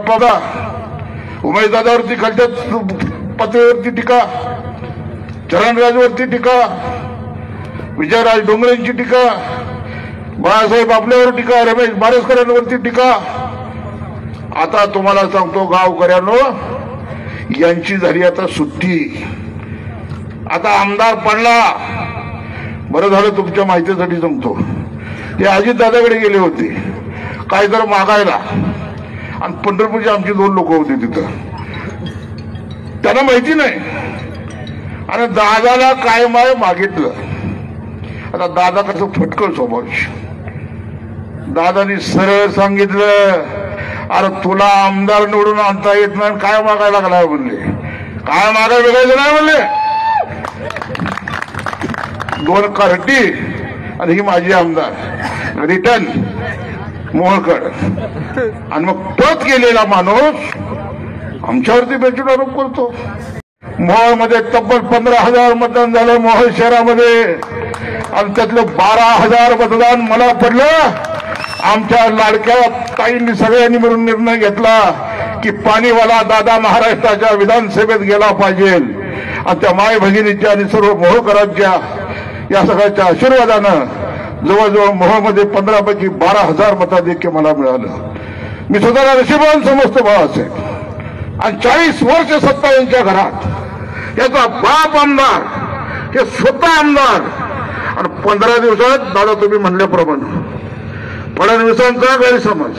बघा, उमेशदादावरती खालच्या पातळीवरती टीका, चरणराजवरती टीका, विजयराज डोंगरेंची टीका, बाळासाहेब आपल्यावर टीका, रमेश बारसकरांवरती टीका. आता तुम्हाला सांगतो गावकऱ्यांनो, यांची झाली आता सुट्टी. आता आमदार पडला. बरं झालं, तुमच्या माहितीसाठी सांगतो, ते अजितदादाकडे गेले होते काय तर मागायला, आणि पंढरपूरची आमची 2 लोक होते तिथं, त्यांना माहिती नाही, आणि दादाला काय मागितलं. आता दादा कसं फटकळ स्वभाव, दादानी सरळ सांगितलं, अरे तुला आमदार निवडून आणता येत नाही, काय मागायला लागला म्हणले. काय मागायला बघायचं नाही म्हणले. 2 कार्टी आणि ही माझी आमदार रिटर्न मोहकड, आणि मग पत गेलेला माणूस आमच्यावरती बेचून आरोप करतो. मोहोळमध्ये तब्बल 15,000 मतदान झालं मोहोळ शहरामध्ये, आणि त्यातलं 12,000 मतदान मला पडलं. आमच्या लाडक्या ताईंनी सगळ्यांनी मिळून निर्णय घेतला की पाणीवाला दादा महाराष्ट्राच्या विधानसभेत गेला पाहिजे, आणि त्या माय भगिनीच्या आणि सर्व मोहोळकरांच्या या सगळ्याच्या आशीर्वादानं जवळजवळ मोहोळमध्ये 15 पैकी 12,000 मताधिक्य मला मिळालं. मी स्वतःला नशीबवान समजतो बाळासाहेब. आणि 40 वर्ष सत्ता यांच्या घरात, याचा बाप आमदार, हे स्वतः आमदार, आणि 15 दिवसात दादा तुम्ही म्हणल्याप्रमाणे फडणवीसांचा गैरसमज,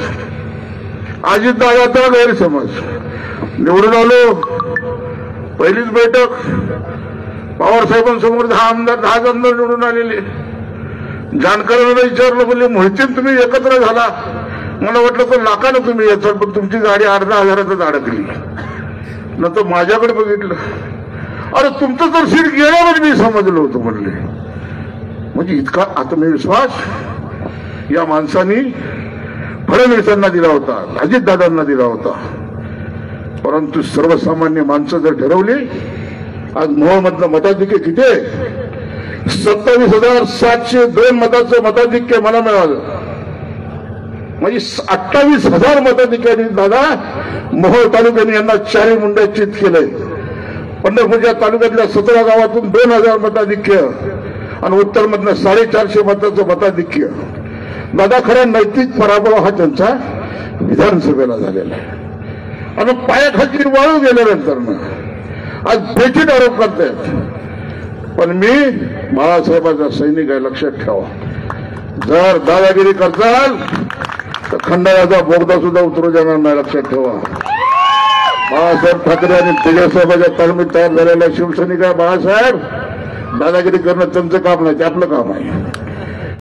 अजितदादाचा गैरसमज, निवडून आलो. पहिलीच बैठक पवार साहेबांसमोर 10 आमदार निवडून आलेले. जानकरांना विचारलं, बोलले मोहिते तुम्ही एकत्र झाला, मला वाटलं तर लाखानं तुम्ही याचा, पण तुमची गाडी अर्ध्या अडकली. नंतर माझ्याकडे बघितलं, अरे तुमचं तर सीट गेल्यावर मी समजलं होतं म्हणले. म्हणजे इतका आत्मविश्वास या माणसांनी फडणवीसांना दिला होता, अजितदादांना दिला होता. परंतु सर्वसामान्य माणसं जर ठरवली, आज मोहोळमधलं मताधिक्य किती आहे? 27,702 मताचं मताधिक्य मला मिळालं. म्हणजे 28,000 मताधिक्याने दादा मोहोळ तालुक्याने यांना 4 मुंड्याचित केलंय. पंढरपूरच्या तालुक्यातल्या 17 गावातून 2,000 मताधिक्य, आणि उत्तर मधनं 450 मताचं मताधिक्य. दादा खरा नैतिक पराभव हा त्यांचा विधानसभेला झालेला आहे. आणि पायाखाली वाळू गेल्यानंतर आज बेचित आरोप करतायत. पण मी बाळासाहेबांचा सैनिक आहे, लक्षात ठेवा. जर दादागिरी करताल तर खंडाळ्याचा बोगदा सुद्धा उतरू देणार नाही, लक्षात ठेवा. बाळासाहेब ठाकरे आणि तेजसाहेबांच्या तालमीत तयार झालेला शिवसैनिक आहे बाळासाहेब. दादागिरी करणं त्यांचं काम नाही, ते आपलं काम आहे.